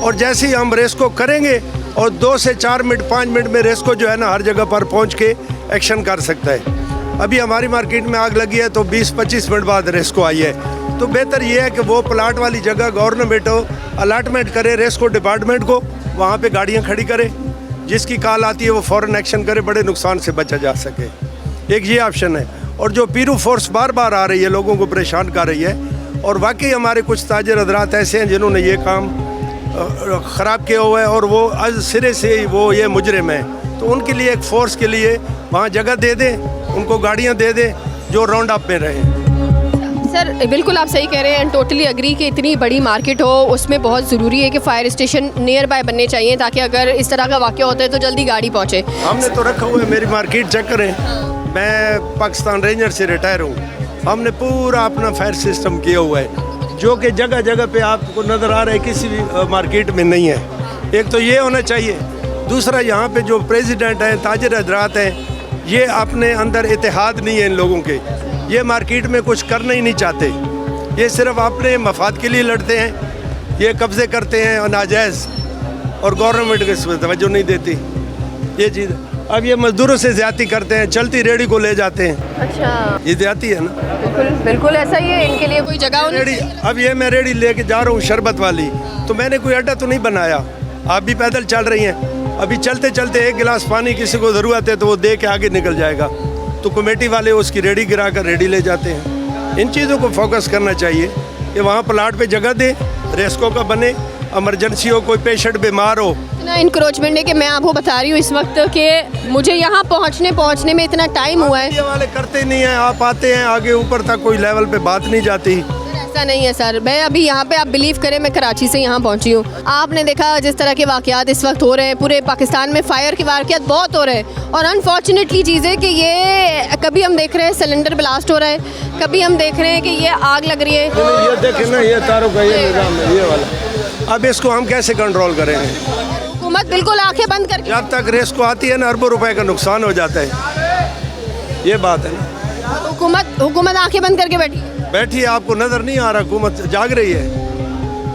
और जैसे ही हम रेस्को करेंगे और 2 से 4 मिनट 5 मिनट में रेस्को जो है ना हर जगह पर पहुँच के एक्शन कर सकता है। अभी हमारी मार्केट में आग लगी है तो 20-25 मिनट बाद रेस्को आई है। तो बेहतर ये है कि वो प्लाट वाली जगह गवर्नमेंट अलाटमेंट करे रेस्को डिपार्टमेंट को, वहाँ पे गाड़ियाँ खड़ी करे, जिसकी कॉल आती है वो फ़ौरन एक्शन करे, बड़े नुकसान से बचा जा सके। एक ये ऑप्शन है। और जो पीरू फोर्स बार बार आ रही है लोगों को परेशान कर रही है, और वाकई हमारे कुछ ताजर हजरात ऐसे हैं जिन्होंने ये काम ख़राब किया हुआ है और वो आज सिरे से ही वो ये मुजरिम है, तो उनके लिए एक फ़ोर्स के लिए वहाँ जगह दे दें, उनको गाड़ियाँ दे दें जो राउंड अप में रहें। सर बिल्कुल आप सही कह रहे हैं एंड टोटली अग्री कि इतनी बड़ी मार्केट हो उसमें बहुत ज़रूरी है कि फायर स्टेशन नियर बाय बनने चाहिए, ताकि अगर इस तरह का वाक़या होता है तो जल्दी गाड़ी पहुँचे। हमने तो रखा हुआ है, मेरी मार्केट चेक करें, मैं पाकिस्तान रेंजर से रिटायर हूँ, हमने पूरा अपना फायर सिस्टम किया हुआ है जो कि जगह जगह पे आपको नज़र आ रहा है, किसी भी मार्केट में नहीं है। एक तो ये होना चाहिए, दूसरा यहाँ पे जो प्रेसिडेंट हैं ताजिर हजरात हैं, ये अपने अंदर इत्तेहाद नहीं है इन लोगों के, ये मार्केट में कुछ करना ही नहीं चाहते, ये सिर्फ अपने मफाद के लिए लड़ते हैं, ये कब्ज़े करते हैं और नाजायज़, और गवर्नमेंट को इस पर तवज्जो नहीं देती ये चीज़। अब ये मजदूरों से ज़्यादती करते हैं, चलती रेडी को ले जाते हैं। अच्छा, ये ज़्यादती है ना। बिल्कुल बिल्कुल ऐसा ही है, इनके लिए कोई जगह रेडी, अब ये मैं रेडी लेके जा रहा हूँ शरबत वाली, तो मैंने कोई अड्डा तो नहीं बनाया, आप भी पैदल चल रही हैं, अभी चलते चलते एक गिलास पानी किसी को ज़रूरत है तो वो दे के आगे निकल जाएगा, तो कमेटी वाले उसकी रेडी गिरा कर रेडी ले जाते हैं। इन चीज़ों को फोकस करना चाहिए कि वहाँ प्लाट पे जगह दे, रेस्को का बने, इमरजेंसी हो, कोई पेशेंट बीमार हो। इतना इंक्रोचमेंट है कि मैं आपको बता रही हूँ इस वक्त कि मुझे यहाँ पहुँचने में इतना टाइम हुआ है। मीडिया वाले करते नहीं हैं, आप आते हैं आगे ऊपर तक कोई लेवल पे बात नहीं जाती। ऐसा नहीं है सर, मैं अभी यहाँ पे आप बिलीव करें मैं कराची से यहाँ पहुँची हूँ, आपने देखा जिस तरह के वाक़यात इस वक्त हो रहे हैं, पूरे पाकिस्तान में फायर के वाक़यात बहुत हो रहे हैं, और अनफॉर्चुनेटली चीज़ है कि ये कभी हम देख रहे हैं सिलेंडर ब्लास्ट हो रहा है, कभी हम देख रहे हैं कि ये आग लग रही है। ये देखें ना, ये तारों का ये निज़ाम है ये वाला, अब इसको हम कैसे कंट्रोल करेंगे? हुकूमत बिल्कुल आंखें बंद करके, जब तक रेस को आती है ना अरबों रुपए का नुकसान हो जाता है, ये बात है ना। हुकूमत आंखें बंद करके बैठी है, आपको नज़र नहीं आ रहा हुकूमत जाग रही है।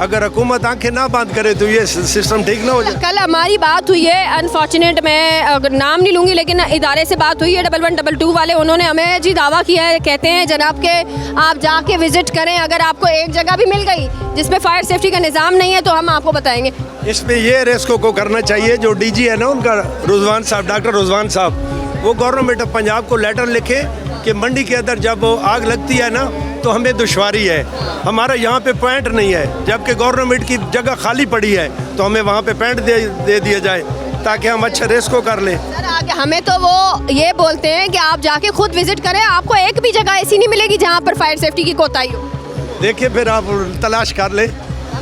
अगर हुकूमत आंखें ना बंद करे तो ये सिस्टम ठीक ना हो जाए। कल हमारी बात हुई है, अनफॉर्चुनेट मैं अगर नाम नहीं लूँगी लेकिन इदारे से बात हुई है 1112 वाले, उन्होंने हमें जी दावा किया है, कहते हैं जनाब के आप जाके विज़िट करें, अगर आपको एक जगह भी मिल गई जिसमें फायर सेफ्टी का निज़ाम नहीं है तो हम आपको बताएंगे। इसमें ये रेस्को को करना चाहिए, जो डीजी है ना उनका रुजवान साहब, डॉक्टर रुजवान साहब, वो गवर्नमेंट ऑफ पंजाब को लेटर लिखे कि मंडी के अंदर जब आग लगती है ना तो हमें दुश्वारी है, हमारा यहाँ पे पॉइंट नहीं है, जबकि गवर्नमेंट की जगह खाली पड़ी है तो हमें वहाँ पे पॉइंट दे दिया जाए ताकि हम अच्छा रेस्को कर लें। सर आगे हमें तो वो ये बोलते हैं कि आप जाके खुद विजिट करें, आपको एक भी जगह ऐसी नहीं मिलेगी जहाँ पर फायर सेफ्टी की कोताही हो। देखिए फिर आप तलाश कर ले,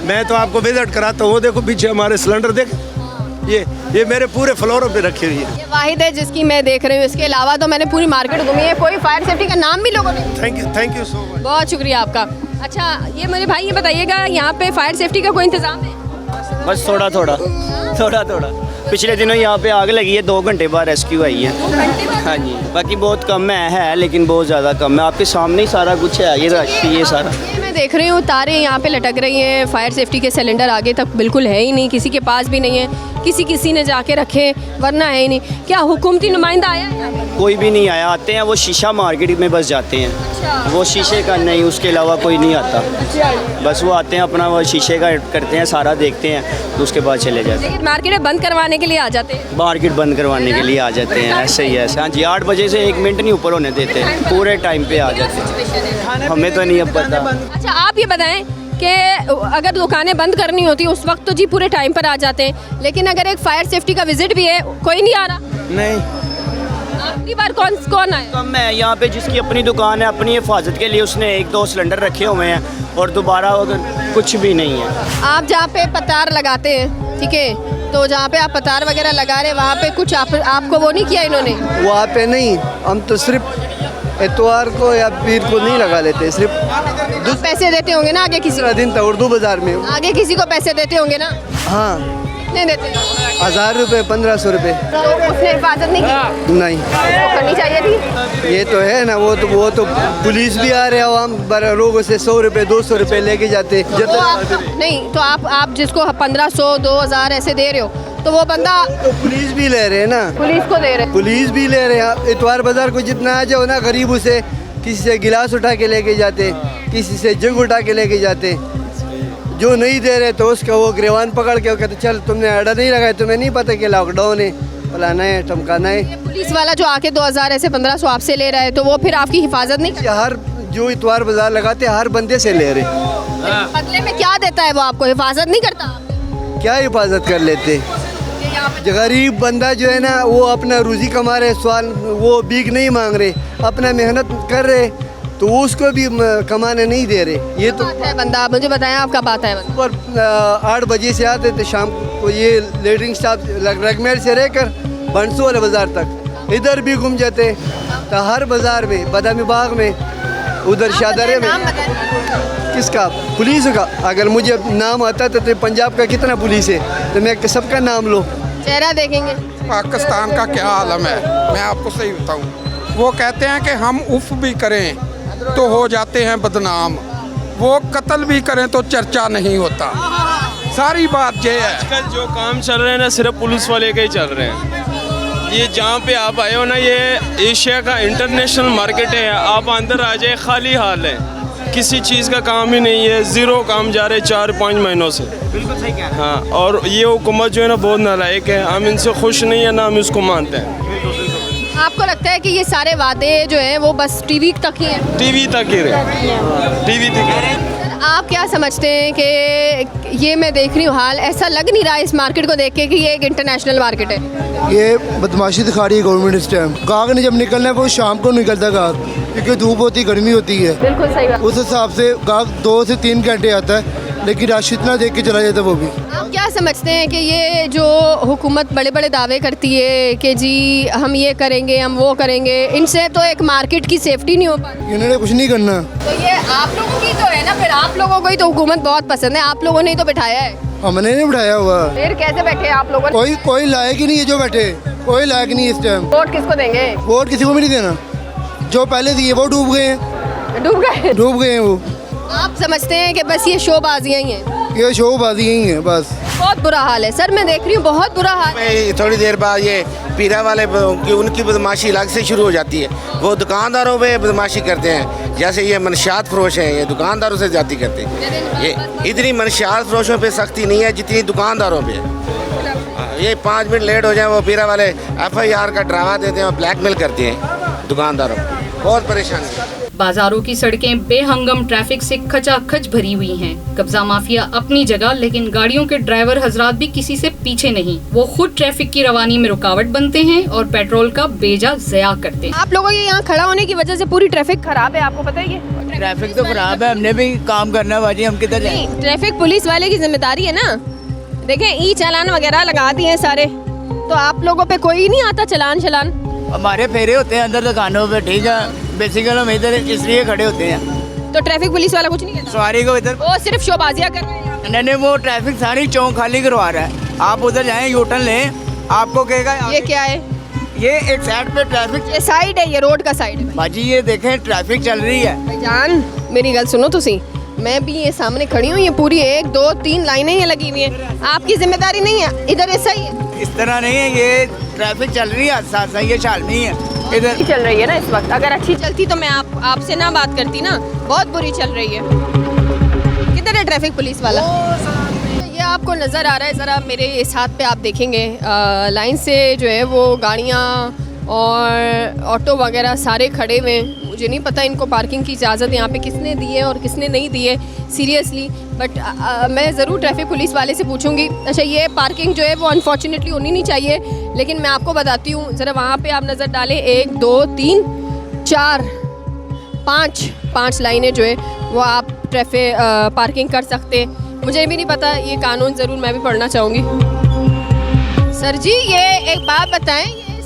मैं तो आपको विजिट कराता हूँ। देखो पीछे हमारे सिलेंडर देख, ये मेरे पूरे फ्लोरों पे रखी हुई है। ये वाहिद है जिसकी मैं देख रही हूँ, इसके अलावा तो मैंने पूरी मार्केट घूमी है, कोई फायर सेफ्टी का नाम भी लोगों ने। थैंक यू सो मच, बहुत शुक्रिया आपका। अच्छा ये मेरे भाई ये बताइएगा यहाँ पे फायर सेफ्टी का कोई इंतजाम है? बस थोड़ा थोड़ा पिछले दिनों यहाँ पे आग लगी है, 2 घंटे बाद रेस्क्यू आई है। हाँ जी, बाकी बहुत कम है लेकिन बहुत ज़्यादा कम है, आपके सामने ही सारा कुछ है, ये रखी ये सारा। मैं देख रही हूँ तारे यहाँ पे लटक रही हैं, फायर सेफ्टी के सिलेंडर आगे तक बिल्कुल है ही नहीं, किसी के पास भी नहीं है, किसी ने जाके रखे वरना है ही नहीं। क्या हुकूमती नुमाइंदा आया है? कोई भी नहीं आया, आते हैं वो शीशा मार्केट में बस जाते हैं। अच्छा। वो शीशे का नहीं, उसके अलावा कोई नहीं आता। अच्छा। बस वो आते हैं अपना वो शीशे का करते हैं, सारा देखते हैं तो उसके बाद चले जाते हैं। लेकिन मार्केट बंद करवाने के लिए आ जाते हैं, मार्केट बंद करवाने के लिए आ जाते हैं, ऐसे ही ऐसे। हाँ जी, 8 बजे से 1 मिनट नहीं ऊपर होने देते, पूरे टाइम पे आ जाते हैं, हमें तो नहीं अब पता। अच्छा आप ये बताएं कि अगर दुकानें बंद करनी होती उस वक्त तो जी पूरे टाइम पर आ जाते हैं, लेकिन अगर एक फायर सेफ्टी का विजिट भी है कोई नहीं आ रहा? नहीं, आखिरी बार कौन आया? कम है यहाँ पे, जिसकी अपनी दुकान है, अपनी हिफाजत के लिए उसने 1-2 सिलेंडर रखे हुए हैं और दोबारा अगर कुछ भी नहीं है। आप जहाँ पे पतार लगाते हैं, ठीक है, तो जहाँ पे आप पतार वगैरह लगा रहे वहाँ पे कुछ आपको वो नहीं किया इन्होंने? वहाँ पे नहीं, हम तो सिर्फ इतवार को या पीर को नहीं लगा लेते, सिर्फ पैसे देते होंगे ना आगे किसी दिन था उर्दू बाजार में। आगे किसी को पैसे देते होंगे ना? हाँ। कितने देते? 1000 रुपये, 1500 रुपये। तो उसने हिफाजत नहीं की? नहीं, तो करनी चाहिए थी। ये तो है ना, वो तो पुलिस भी आ रहे हैं, आवाम लोगों से 100 रुपये 200 रुपये लेके जाते। नहीं तो आप जिसको 1500 2000 ऐसे दे रहे हो तो वो बंदा तो पुलिस भी ले रहे हैं ना, पुलिस को दे रहे हैं। पुलिस भी ले रहे हैं। इतवार बाजार को जितना आ जाओ ना, गरीब उसे किसी से गिलास उठा के लेके जाते, किसी से जग उठा के लेके जाते। जो नहीं दे रहे तो उसका वो गिरवान पकड़ के कहते चल तुमने आर्डर नहीं लगाया, तुम्हें नहीं पता कि लॉकडाउन है, फलाना है, टमकाना है। पुलिस वाला जो आके 2000 ऐसे 1500 आपसे ले रहा है तो वो फिर आपकी हिफाजत नहीं करता? हर जो इतवार बाजार लगाते हर बंदे से ले रहे। बदले में क्या देता है वो आपको? हिफाजत नहीं करता? क्या हिफाजत कर लेते? गरीब बंदा जो है ना वो अपना रोजी कमा रहे, सवाल वो भीख नहीं मांग रहे, अपना मेहनत कर रहे, तो वो उसको भी कमाने नहीं दे रहे। ये तो है बंदा, मुझे बताएं आप कब आता है बंदा? पर 8 बजे से आते थे शाम को, ये लेटरिंग स्टाफ रगमेल से रहकर बंसू वाले बाजार तक इधर भी घूम जाते। तो हर बाजार में, बादामी बाग में, उधर शादारे में। किसका? पुलिस का। अगर मुझे नाम आता तो पंजाब का कितना पुलिस है तो मैं सबका नाम लो। चेहरा देखेंगे। पाकिस्तान का क्या आलम है मैं आपको सही बताऊं। वो कहते हैं कि हम उफ भी करें तो हो जाते हैं बदनाम, वो कत्ल भी करें तो चर्चा नहीं होता। सारी बात ये है। आजकल जो काम चल रहे हैं ना सिर्फ पुलिस वाले के ही चल रहे हैं। ये जहाँ पे आप आए हो ना, ये एशिया का इंटरनेशनल मार्केट है, आप अंदर आ जाए खाली हाल है, किसी चीज़ का काम ही नहीं है, ज़ीरो काम जा रहे 4-5 महीनों से। बिल्कुल सही कह रहे हैं। हाँ, और ये हुकूमत जो है ना बहुत नालायक है, हम इनसे खुश नहीं है ना हम इसको मानते हैं। आपको लगता है कि ये सारे वादे जो हैं वो बस टीवी तक ही हैं? टीवी तक ही रहे, टीवी तक ही रहे। आप क्या समझते हैं कि ये मैं देख रही हूँ हाल, ऐसा लग नहीं रहा इस मार्केट को देख के कि ये एक इंटरनेशनल मार्केट है? ये बदमाशी दिखा रही है गवर्नमेंट इस टाइम। गाहक ने जब निकलना है वो शाम को निकलता है गाहक, क्योंकि धूप होती गर्मी होती है। बिल्कुल सही बात। उस हिसाब से गाहक 2 से 3 घंटे आता है, लेकिन रश इतना देख के चला जाता है वो भी। आप क्या समझते हैं कि ये जो हुकूमत बड़े बड़े दावे करती है कि जी हम ये करेंगे हम वो करेंगे, इनसे तो एक मार्केट की सेफ्टी नहीं हो पाती? इन्होंने कुछ नहीं करना। तो ये आप लोगों की तो है ना, फिर आप लोगों को ही तो हुकूमत बहुत पसंद है, आप लोगों ने ही तो बिठाया है। हमने नहीं बिठाया हुआ। फिर कैसे बैठे आप लोगों ने? कोई लायक ही नहीं है जो बैठे, कोई लायक नहीं है इस टाइम। वोट किसको देंगे? वोट किसी को भी नहीं देना, जो पहले दिए वो डूब गए हैं। डूब गए हैं वो। आप समझते हैं कि बस ये शोबाजियाँ ही हैं? ये शोबाजी ही है बस। बहुत बुरा हाल है सर, मैं देख रही हूँ बहुत बुरा हाल है। थोड़ी देर बाद ये पीरा वाले उनकी बदमाशी अलग से शुरू हो जाती है, वो दुकानदारों पे बदमाशी करते हैं। जैसे ये मनशियात फरोश हैं, ये दुकानदारों से ज्यादा करते हैं। ये इतनी मनशियात फरोशों पे सख्ती नहीं है जितनी दुकानदारों पे। ये 5 मिनट लेट हो जाए वो पीरा वाले FIR का ड्रामा देते हैं और ब्लैकमेल करते हैं दुकानदारों को। बहुत परेशानी है। बाजारों की सड़कें बेहंगम ट्रैफिक से खचाखच भरी हुई हैं। कब्जा माफिया अपनी जगह, लेकिन गाड़ियों के ड्राइवर हजरात भी किसी से पीछे नहीं। वो खुद ट्रैफिक की रवानी में रुकावट बनते हैं और पेट्रोल का बेजा ज़या करते हैं। आप लोगों के यहाँ खड़ा होने की वजह से पूरी ट्रैफिक खराब है, आपको पता है? ये ट्रैफिक तो खराब है, हमने भी काम करना बाजी, हम किधर जाएं? ट्रैफिक पुलिस वाले की जिम्मेदारी है ना। देखें ई चालान वगैरह लगा दिए हैं सारे, तो आप लोगों पे कोई नहीं आता चलान शलान? हमारे फेरे होते हैं अंदर दुकानों पे, ठीक है, बेसिकली हम इधर इसलिए खड़े होते हैं। तो ट्रैफिक पुलिस वाला कुछ नहीं कहता? सवारी को इधर वो सिर्फ शोबाजियाँ कर रहे हैं। नहीं, वो ट्रैफिक सारी चौक खाली करवा रहा है। आप उधर जाएं, यूटर्न लें, आपको कहेगा ये क्या है? ये एक साइड पे ट्रैफिक, ये साइड है, ये रोड का साइड है बाजी। ये देखें ट्रैफिक चल रही है। भाईजान मेरी गल सुनो तुसी, मैं भी ये सामने खड़ी हूँ, ये पूरी 1 2 3 लाइनें ये लगी हुई हैं, आपकी जिम्मेदारी नहीं है? इधर ऐसा ही है? इस तरह नहीं है, ये ट्रैफिक चल रही है साथ साथ, ये चाल नहीं है इधर चल रही है ना इस वक्त। अगर अच्छी चलती तो मैं आपसे ना बात करती ना, बहुत बुरी चल रही है। किधर है ट्रैफिक पुलिस वाला? ये आपको नज़र आ रहा है, ज़रा मेरे इस हाथ पे आप देखेंगे लाइन से जो है वो गाड़ियाँ और ऑटो वगैरह सारे खड़े हुए हैं। मुझे नहीं पता इनको पार्किंग की इजाज़त यहाँ पे किसने दी है और किसने नहीं दी है सीरियसली, बट मैं ज़रूर ट्रैफिक पुलिस वाले से पूछूंगी। अच्छा, ये पार्किंग जो है वो अनफॉर्चुनेटली होनी नहीं चाहिए, लेकिन मैं आपको बताती हूँ, ज़रा वहाँ पे आप नज़र डालें, 1 2 3 4 5 लाइनें जो है वो आप ट्रैफिक पार्किंग कर सकते हैं। मुझे भी नहीं पता ये कानून, ज़रूर मैं भी पढ़ना चाहूँगी। सर जी ये एक बात बताएं, ये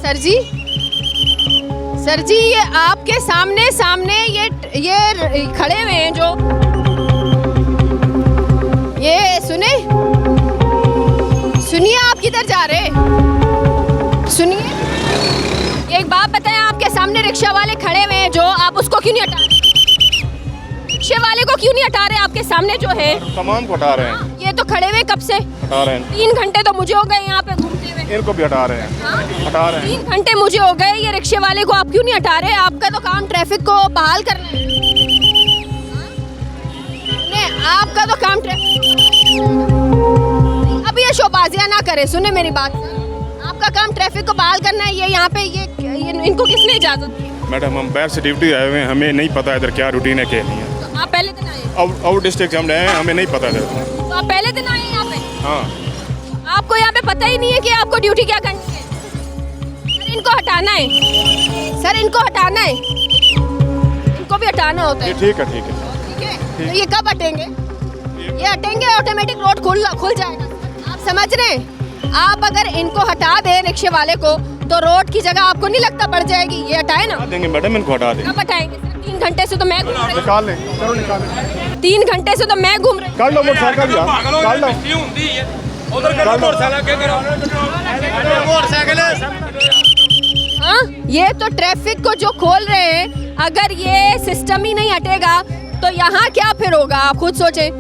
सर जी ये आपके सामने ये खड़े हुए हैं जो, ये सुनिए आप किधर जा रहे हैं, सुनिए एक बात बताएं, आपके सामने रिक्शा वाले खड़े हुए हैं जो, आप उसको क्यों नहीं हटा रहे? रिक्शे वाले को क्यों नहीं हटा रहे? आपके सामने जो है तमाम को हटा रहे हैं। ये तो खड़े हुए कब से? हटा रहे हैं। 3 घंटे तो मुझे हो गए यहाँ पे घूमते हुए। इनको भी हटा रहे हैं। हटा रहे हैं। 3 घंटे मुझे हो गए, ये रिक्शे वाले को आप क्यों नहीं हटा रहे? आपका तो काम ट्रैफिक को बहाल करना है। आपका तो काम अब ये शोबाजियाँ ना करे, सुने मेरी बात, आपका काम ट्रैफिक को बहाल करना है। ये यहाँ पे ये इनको किसने इजाजत दी? मैडम हम बाहर से ड्यूटी आए हुए हैं, हमें नहीं पता इधर क्या रूटीन है क्या नहीं है। तो आप पहले दिन आए? आउट डिस्ट्रिक्ट हम रहे हैं, हमें नहीं पता इधर। तो आप पहले दिन आए यहाँ पे? हाँ। आपको यहाँ पे पता ही नहीं है कि आपको ड्यूटी क्या करनी है? सर इनको हटाना है, सर इनको हटाना है, इनको भी हटाना होता है। ठीक है ठीक है। तो ये कब हटेंगे? ये हटेंगे ऑटोमेटिक रोड खुल जाएगा। आप समझ रहे हैं? आप अगर इनको हटा दें रिक्शे वाले को तो रोड की जगह आपको नहीं लगता बढ़ जाएगी? ये हटाए ना। देंगे मैडम, इनको हटा दें। कब हटाएंगे सर? 3 घंटे से तो मैं घूम रही हूं। निकाल लें, चलो निकाल लें। 3 घंटे से तो मैं घूम रही हूं। काट लो मोटरसाइकिल भी, काट लो उधर करो मोटरसाइकिल। हाँ ये तो ट्रैफिक को जो खोल रहे हैं, अगर ये सिस्टम ही नहीं हटेगा तो यहाँ क्या फिर होगा? आप खुद सोचें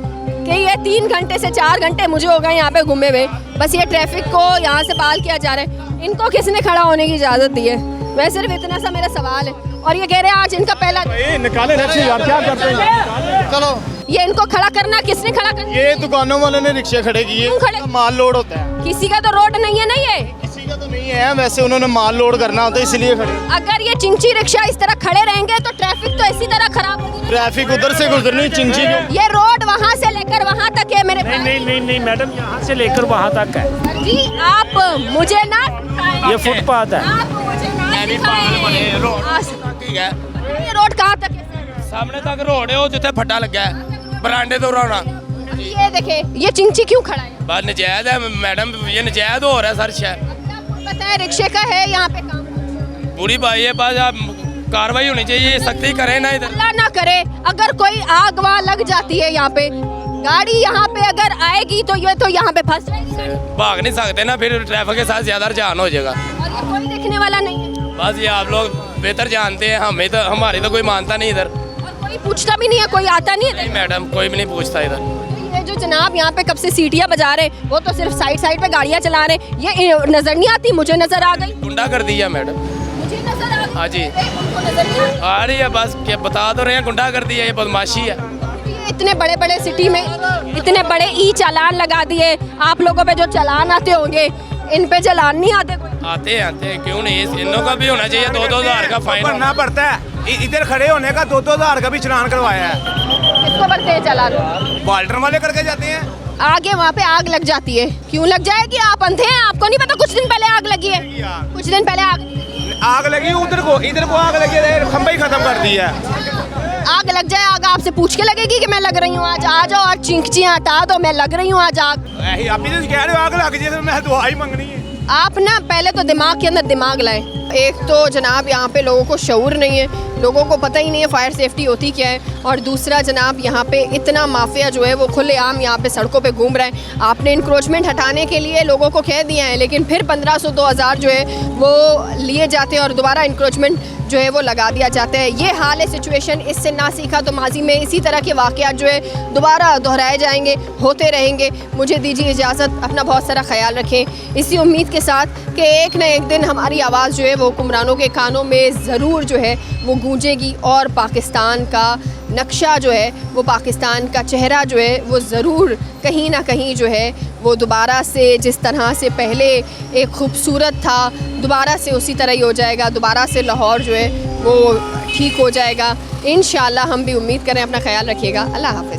कि ये 3 घंटे से 4 घंटे मुझे हो गए यहाँ पे घूमे हुए, बस ये ट्रैफिक को यहाँ से बहाल किया जा रहा है। इनको किसने खड़ा होने की इजाज़त दी है? मैं सिर्फ इतना सा मेरा सवाल है। और ये कह रहे हैं आज इनका पहला निकाले यार, क्या करते हैं? चलो ये इनको खड़ा करना, किसने खड़ा करना? ये दुकानों वाले ने रिक्शे खड़े किए, माल लोड होता है। किसी का तो रोड नहीं है ना, ये किसी का तो नहीं है, वैसे उन्होंने माल लोड करना होता है इसलिए खड़े। अगर ये चिंची रिक्शा इस तरह खड़े रहेंगे तो ट्रैफिक तो इसी तरह खराब होगी। ट्रैफिक उधर से गुजरनी, चिंची ये रोड वहाँ से लेकर वहाँ तक है मेरे पास। नहीं मैडम, यहाँ से लेकर वहाँ तक है जी। आप मुझे ना, ये फुटपाथ है। ये रोड कहाँ तक है? सामने तक रोड है, वो जिथे फट्टा लगा है बरांडे तो रोना। ये देखे, ये चिंची क्यों खड़ा है? बात नजायज है मैडम, ये नजायज हो रहा है सर शहर। पता है रिक्शे का है यहाँ पे काम। पूरी भाई है पास, आप कार्रवाई होनी चाहिए, सख्ती करें ना इधर। अल्लाह ना करे अगर कोई आग वहाँ लग जाती है, यहाँ पे गाड़ी यहाँ पे अगर आएगी तो ये तो यहाँ पे फंस जाएगी। भाग नहीं सकते ना, फिर ट्रैफिक के साथ ज्यादा रुझान हो जाएगा। और ये कोई देखने वाला नहीं है। बस ये आप लोग बेहतर जानते हैं, हमें तो हमारी तो कोई मानता नहीं इधर। कोई पूछता भी नहीं है, कोई आता नहीं है। नहीं मैडम, कोई भी नहीं पूछता इधर। ये जो जनाब यहाँ पे कब से सीटियाँ बजा रहे, वो तो सिर्फ साइड पे गाड़ियाँ चला रहे, ये नजर नहीं आती? मुझे नजर आ गई। गुंडा कर दिया मैडम। मुझे नजर आ गई। हाँ जी आ रही है, बस क्या बता तो रहे हैं, गुंडा कर दिया, ये बदमाशी है। इतने बड़े बड़े सिटी में इतने बड़े चालान लगा दिए, आप लोगों पे जो चालान आते होंगे, इन पे चालान नहीं आते? कोई आते क्यों नहीं? इनों का भी होना चाहिए 2-2 हज़ार का फाइन भरना पड़ता है। इधर खड़े होने का 2-2 हज़ार का भी चलान करवाया है। किसको भरते हैं चालान? वाल्टर वाले करके जाते हैं। आगे वहाँ पे आग लग जाती है, क्यों लग जाएगी? आप अंधे हैं, आपको नहीं पता? कुछ दिन पहले आग लगी है, कुछ दिन पहले आग लगी इधर को आग लगी है, खंबा ही खत्म कर दिया है। आग लग जाए, आग आपसे पूछ के लगेगी कि मैं लग रही हूँ आज? आ जाओ और चिंचियाँ हटा दो, मैं लग रही हूँ आज आग। आप ही तो कह रहे हो आग लग जाए, मैं दुआ ही मांगनी है। आप ना पहले तो दिमाग के अंदर दिमाग लाएं। एक तो जनाब यहाँ पे लोगों को शऊर नहीं है, लोगों को पता ही नहीं है फायर सेफ्टी होती क्या है, और दूसरा जनाब यहाँ पे इतना माफिया जो है वो खुलेआम यहाँ पे सड़कों पे घूम रहा है। आपने इंक्रोचमेंट हटाने के लिए लोगों को कह दिया है, लेकिन फिर 1500-2000 जो है वो लिए जाते हैं और दोबारा इंक्रोचमेंट जो है वो लगा दिया जाता है। ये हाल है सिचुएशन। इससे ना सीखा तो माजी में इसी तरह के वाक़यात जो है दोबारा दोहराए जाएंगे, होते रहेंगे। मुझे दीजिए इजाज़त, अपना बहुत सारा ख्याल रखें, इसी उम्मीद के साथ कि एक न एक दिन हमारी आवाज़ जो है वो हुक्मरानों के कानों में ज़रूर जो है वो गूंजेगी, और पाकिस्तान का नक्शा जो है वो, पाकिस्तान का चेहरा जो है वो ज़रूर कहीं ना कहीं जो है वो दोबारा से जिस तरह से पहले एक खूबसूरत था, दोबारा से उसी तरह ही हो जाएगा। दोबारा से लाहौर जो है वो ठीक हो जाएगा इंशाअल्लाह। हम भी उम्मीद करें। अपना ख्याल रखिएगा। अल्लाह हाफ़िज़।